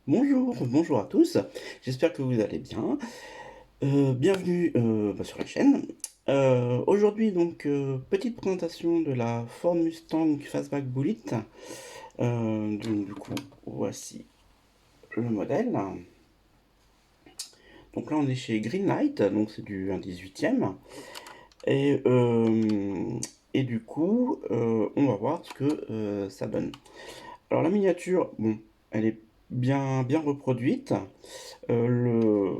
Bonjour à tous, j'espère que vous allez bien. Bienvenue sur la chaîne. Aujourd'hui, donc, petite présentation de la Ford Mustang Fastback Bullet. Du coup, voici le modèle. Donc là, on est chez Greenlight, donc c'est du 1/18e. Et, euh, et du coup, on va voir ce que ça donne. Alors la miniature, bon, elle est bien reproduite. Euh, le,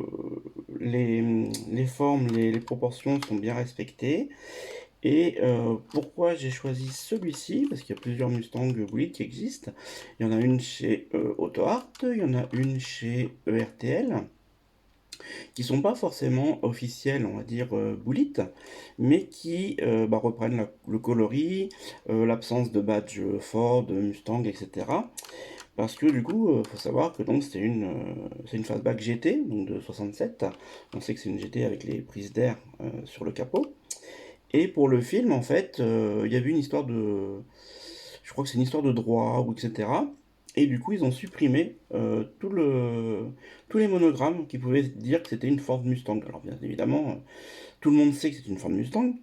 les formes, les proportions sont bien respectées. Et pourquoi j'ai choisi celui-ci? Parce qu'il y a plusieurs Mustang Bullitt qui existent. Il y en a une chez Auto Art, il y en a une chez ERTL, qui sont pas forcément officielles, on va dire, Bullitt, mais qui reprennent le coloris, l'absence de badge Ford, Mustang, etc. Parce que du coup, faut savoir que donc c'est une Fastback GT, donc de 67. On sait que c'est une GT avec les prises d'air sur le capot. Et pour le film, en fait, il y avait une histoire de, je crois que c'est une histoire de droit ou etc. Et du coup, ils ont supprimé tous les monogrammes qui pouvaient dire que c'était une Ford Mustang. Alors bien évidemment, tout le monde sait que c'est une Ford Mustang,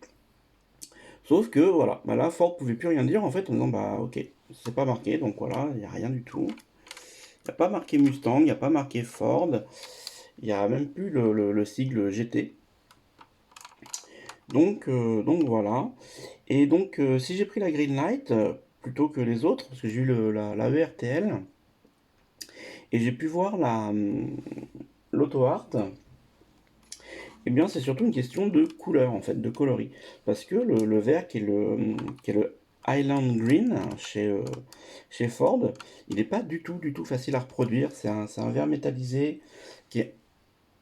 sauf que voilà, bah là, Ford pouvait plus rien dire en fait en disant bah ok, c'est pas marqué, donc voilà, il n'y a rien du tout. Il n'y a pas marqué Mustang, il n'y a pas marqué Ford, il n'y a même plus le sigle GT. Donc voilà. Et donc si j'ai pris la Greenlight plutôt que les autres, parce que j'ai eu la ERTL, et j'ai pu voir l'Auto Art, eh bien c'est surtout une question de couleur en fait, de coloris. Parce que le vert qui est le Highland Green chez Ford, il n'est pas du tout facile à reproduire. C'est un vert métallisé qui est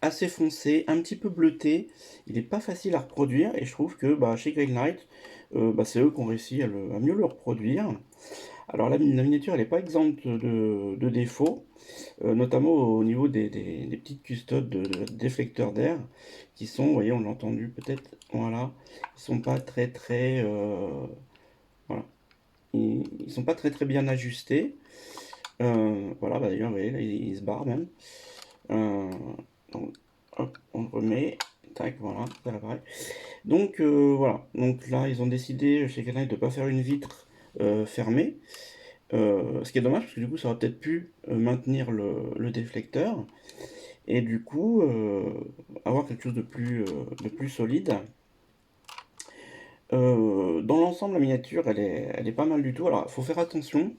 assez foncé, un petit peu bleuté. Il n'est pas facile à reproduire et je trouve que bah, chez Greenlight, c'est eux qui ont réussi à mieux le reproduire. Alors la miniature, elle n'est pas exempte de défauts, notamment au niveau des petites custodes de déflecteurs d'air qui sont, vous voyez, on l'a entendu peut-être, voilà, ils sont pas voilà, ils sont pas très bien ajustés. Voilà, bah, d'ailleurs, vous voyez, là, il se barre même. Euh, donc, hop, on le remet. Tac, voilà, ça l'appareil. Donc voilà, donc là ils ont décidé chez Canon de ne pas faire une vitre fermée, ce qui est dommage parce que du coup ça aurait peut-être pu maintenir le déflecteur et du coup avoir quelque chose de plus solide. Dans l'ensemble, la miniature elle est pas mal du tout. Alors il faut faire attention.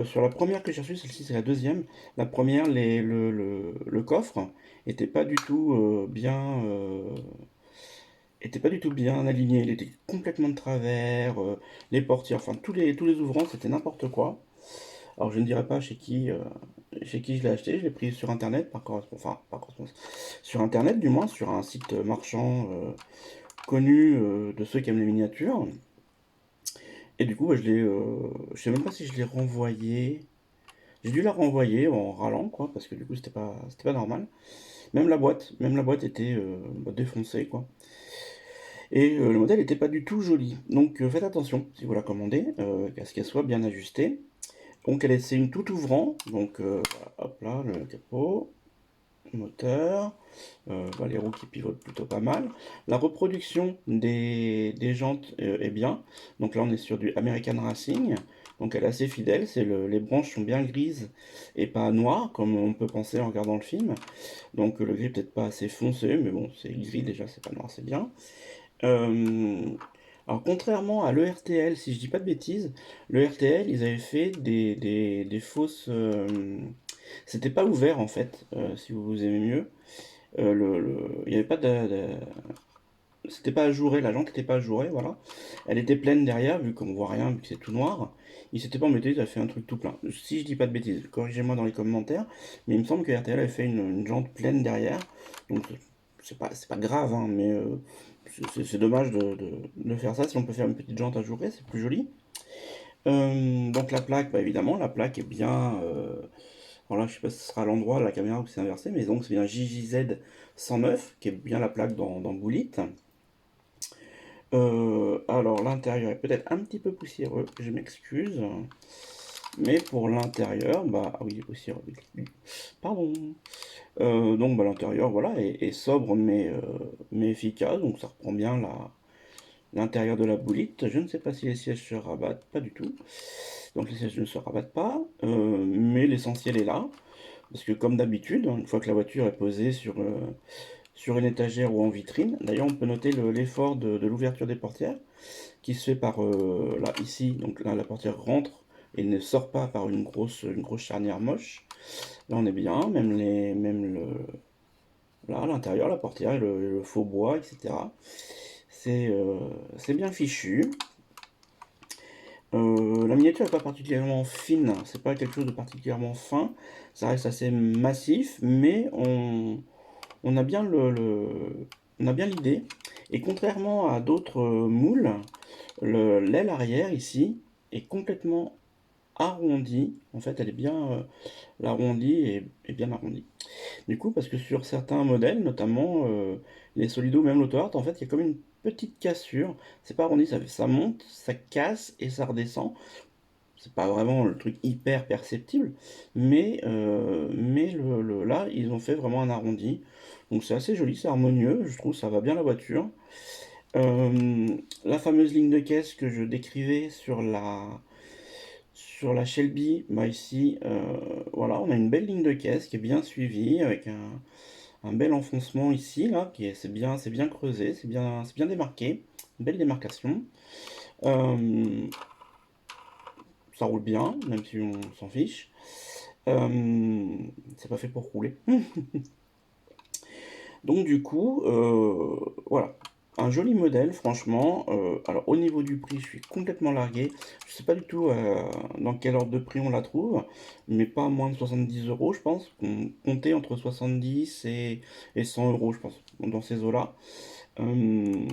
Sur la première que j'ai reçue, celle-ci c'est la deuxième. La première, le coffre était pas du tout était pas du tout bien aligné, il était complètement de travers, les portières, enfin tous les ouvrants, c'était n'importe quoi. Alors je ne dirais pas chez qui je l'ai acheté, je l'ai pris sur internet, par correspondance, sur internet du moins, sur un site marchand connu de ceux qui aiment les miniatures. Et du coup, bah, je sais même pas si je l'ai renvoyé. J'ai dû la renvoyer en râlant, quoi, parce que du coup, c'était pas normal. Même la boîte était défoncée, quoi. Et le modèle n'était pas du tout joli. Donc faites attention si vous la commandez, à ce qu'elle soit bien ajustée. Donc c'est une toute ouvrant, donc voilà, hop là, le capot, moteur, les roues qui pivotent plutôt pas mal. La reproduction des jantes est bien. Donc là on est sur du American Racing, donc elle est assez fidèle, les branches sont bien grises et pas noires comme on peut penser en regardant le film. Donc le gris peut-être pas assez foncé, mais bon c'est gris déjà, c'est pas noir, c'est bien. Euh, alors contrairement à l'ERTL, si je dis pas de bêtises, l'ERTL ils avaient fait des fausses... c'était pas ouvert en fait, si vous aimez mieux. Il y avait pas c'était pas ajouré, la jante était pas ajourée, voilà. Elle était pleine derrière, vu qu'on voit rien, vu que c'est tout noir. Il s'était pas embêté, il a fait un truc tout plein. Si je dis pas de bêtises, corrigez-moi dans les commentaires, mais il me semble que RTL avait fait une jante pleine derrière. Donc c'est pas grave, hein, mais c'est dommage de faire ça. Si on peut faire une petite jante ajourée, c'est plus joli. Donc la plaque, bah évidemment, la plaque est bien. Alors là, je sais pas si ce sera à l'endroit, la caméra ou si c'est inversé, mais donc c'est bien JJZ 109, qui est bien la plaque dans Bullitt. Alors l'intérieur est peut-être un petit peu poussiéreux, je m'excuse. Mais pour l'intérieur, bah ah oui, aussi, pardon. Donc bah, l'intérieur, voilà, est sobre mais efficace, donc ça reprend bien l'intérieur de la boulite. Je ne sais pas si les sièges se rabattent, pas du tout. Donc les sièges ne se rabattent pas, mais l'essentiel est là. Parce que comme d'habitude, une fois que la voiture est posée sur une étagère ou en vitrine, d'ailleurs on peut noter l'effort de l'ouverture des portières, qui se fait par là, ici, donc là la portière rentre et ne sort pas par une grosse charnière moche. Là on est bien, même là, à l'intérieur, la portière et le faux bois, etc. C'est bien fichu. La miniature n'est pas particulièrement fine, c'est pas quelque chose de particulièrement fin, ça reste assez massif, mais on a bien on a bien l'idée. Et contrairement à d'autres moules, l'aile arrière ici est complètement arrondie. En fait, elle est bien l'arrondi est bien arrondi. Du coup, parce que sur certains modèles, notamment les Solido, même l'AutoArt, en fait, il y a comme une petite cassure. C'est pas arrondi, ça monte, ça casse et ça redescend. C'est pas vraiment le truc hyper perceptible, mais là, ils ont fait vraiment un arrondi. Donc c'est assez joli, c'est harmonieux, je trouve ça va bien la voiture. La fameuse ligne de caisse que je décrivais sur la Shelby, bah ici, voilà, on a une belle ligne de caisse qui est bien suivie, avec un bel enfoncement ici, là, c'est bien creusé, c'est bien démarqué, une belle démarcation. Euh, Ça roule bien, même si on s'en fiche. C'est pas fait pour rouler. Donc du coup, voilà. Un joli modèle, franchement. Alors au niveau du prix, je suis complètement largué. Je sais pas du tout dans quel ordre de prix on la trouve, mais pas moins de 70 euros, je pense. Compter entre 70 et 100 euros, je pense, dans ces eaux-là. Euh,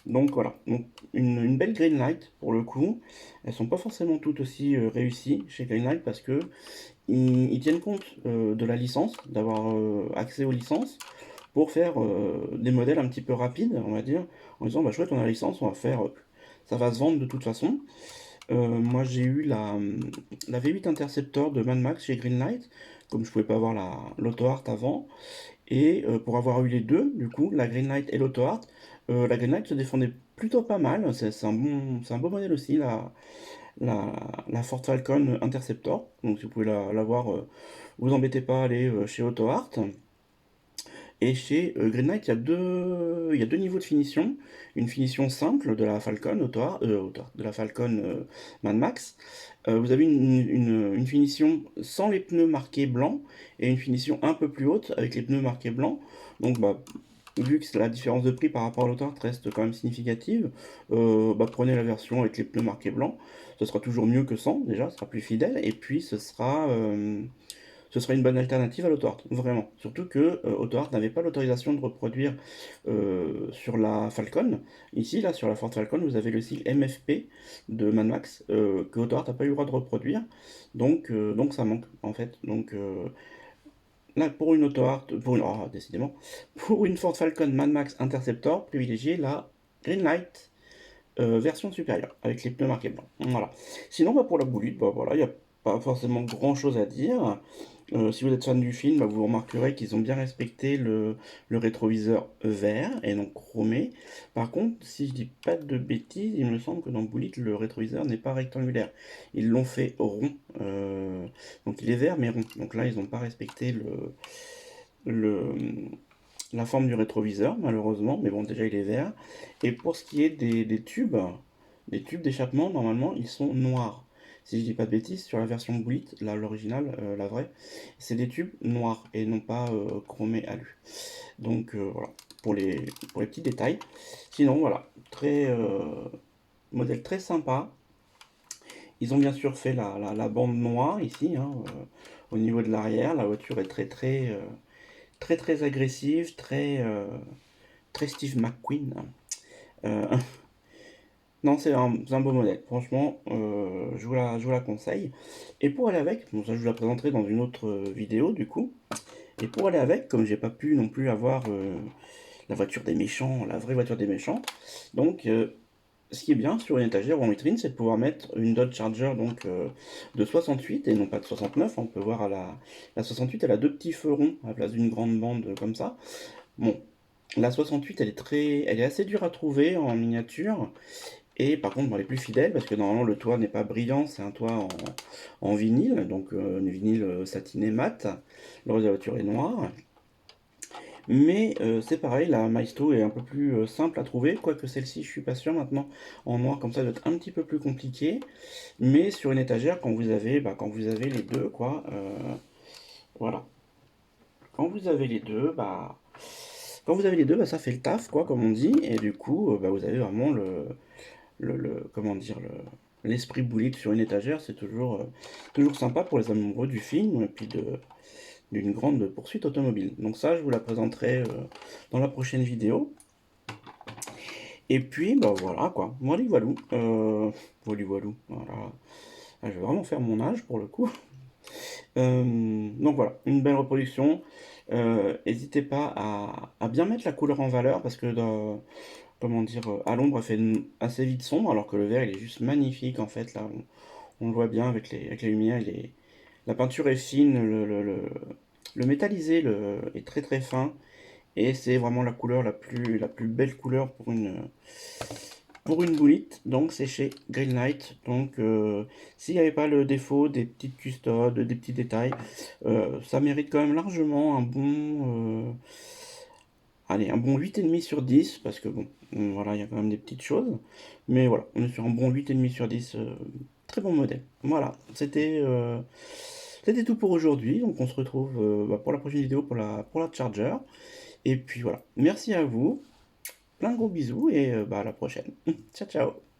donc voilà, donc une belle Greenlight pour le coup. Elles sont pas forcément toutes aussi réussies chez Greenlight parce que ils tiennent compte de la licence, d'avoir accès aux licences pour faire des modèles un petit peu rapides, on va dire, en disant bah chouette, on a la licence, on va faire, ça va se vendre de toute façon. Moi j'ai eu la V8 Interceptor de Mad Max chez Greenlight, comme je pouvais pas avoir l'AutoArt avant. Et pour avoir eu les deux, du coup, la Greenlight et l'AutoArt, la Greenlight se défendait plutôt pas mal. C'est un beau modèle aussi, la, la Ford Falcon Interceptor. Donc si vous pouvez l'avoir, vous embêtez pas à aller chez AutoArt. Et chez Greenlight, il y a deux niveaux de finition. Une finition simple de la Falcon de la Falcon Mad Max. Vous avez une finition sans les pneus marqués blancs et une finition un peu plus haute avec les pneus marqués blancs. Donc, bah, vu que la différence de prix par rapport à l'autre reste quand même significative, bah, prenez la version avec les pneus marqués blancs. Ce sera toujours mieux que sans, déjà, ce sera plus fidèle. Et puis, ce serait une bonne alternative à l'AutoArt, vraiment. Surtout que AutoArt n'avait pas l'autorisation de reproduire sur la Falcon. Ici, là, sur la Ford Falcon, vous avez le sigle MFP de Mad Max que AutoArt n'a pas eu le droit de reproduire. Donc ça manque, en fait. Donc là, pour une AutoArt, décidément, pour une Ford Falcon Mad Max Interceptor, privilégiez la Greenlight version supérieure, avec les pneus marqués blancs. Voilà. Sinon, bah, pour la boulite, bah, voilà, il n'y a pas forcément grand chose à dire. Si vous êtes fan du film, bah, vous remarquerez qu'ils ont bien respecté le rétroviseur vert et non chromé. Par contre, si je dis pas de bêtises, il me semble que dans Bullitt, le rétroviseur n'est pas rectangulaire. Ils l'ont fait rond. Donc il est vert mais rond. Donc là, ils n'ont pas respecté le, la forme du rétroviseur, malheureusement. Mais bon, déjà, il est vert. Et pour ce qui est des tubes d'échappement, normalement, ils sont noirs. Si je dis pas de bêtises, sur la version Bullitt, là, l'original, la vraie, c'est des tubes noirs et non pas chromés alu. Donc voilà, pour les petits détails. Sinon, voilà, modèle très sympa. Ils ont bien sûr fait la bande noire ici, hein, au niveau de l'arrière. La voiture est très très très très agressive, très Steve McQueen. Euh, non, c'est un beau modèle. Franchement, je vous la conseille. Et pour aller avec, bon, ça je vous la présenterai dans une autre vidéo du coup. Et pour aller avec, comme j'ai pas pu non plus avoir la voiture des méchants, la vraie voiture des méchants, donc Ce qui est bien sur une étagère ou en vitrine, c'est de pouvoir mettre une Dodge Charger donc de 68 et non pas de 69. On peut voir à la 68, elle a deux petits feux ronds à la place d'une grande bande comme ça. Bon, la 68, elle est assez dure à trouver en miniature. Et par contre, bon, elle est plus fidèle parce que normalement le toit n'est pas brillant, c'est un toit en vinyle, donc un vinyle satiné mat. Le reste de la voiture est noir. Mais c'est pareil, la Maisto est un peu plus simple à trouver, quoique celle-ci, je suis pas sûr maintenant. En noir comme ça, doit être un petit peu plus compliqué. Mais sur une étagère, quand vous avez les deux, quoi, voilà. Quand vous avez les deux, quand vous avez les deux, ça fait le taf, quoi, comme on dit. Et du coup, vous avez vraiment comment dire, l'esprit boulite sur une étagère. C'est toujours sympa pour les amoureux du film et puis d'une grande poursuite automobile. Donc ça, je vous la présenterai dans la prochaine vidéo. Et puis, voilà quoi. Voilà, voilou. Voilou. Voilà. Ah, je vais vraiment faire mon âge pour le coup. Donc voilà, une belle reproduction. N'hésitez pas à bien mettre la couleur en valeur parce que comment dire, à l'ombre elle fait assez vite sombre alors que le vert il est juste magnifique en fait là. On le voit bien avec les lumières. La peinture est fine, le métallisé est très très fin. Et c'est vraiment la couleur la plus belle couleur pour une boulite. Donc c'est chez Greenlight. Donc s'il n'y avait pas le défaut des petites custodes, des petits détails, ça mérite quand même largement un bon 8,5/10. Parce que bon, voilà, il y a quand même des petites choses. Mais voilà, on est sur un bon 8,5/10. Très bon modèle. Voilà, c'était tout pour aujourd'hui. Donc on se retrouve pour la prochaine vidéo pour la Charger. Et puis voilà, merci à vous, plein de gros bisous et à la prochaine. Ciao ciao.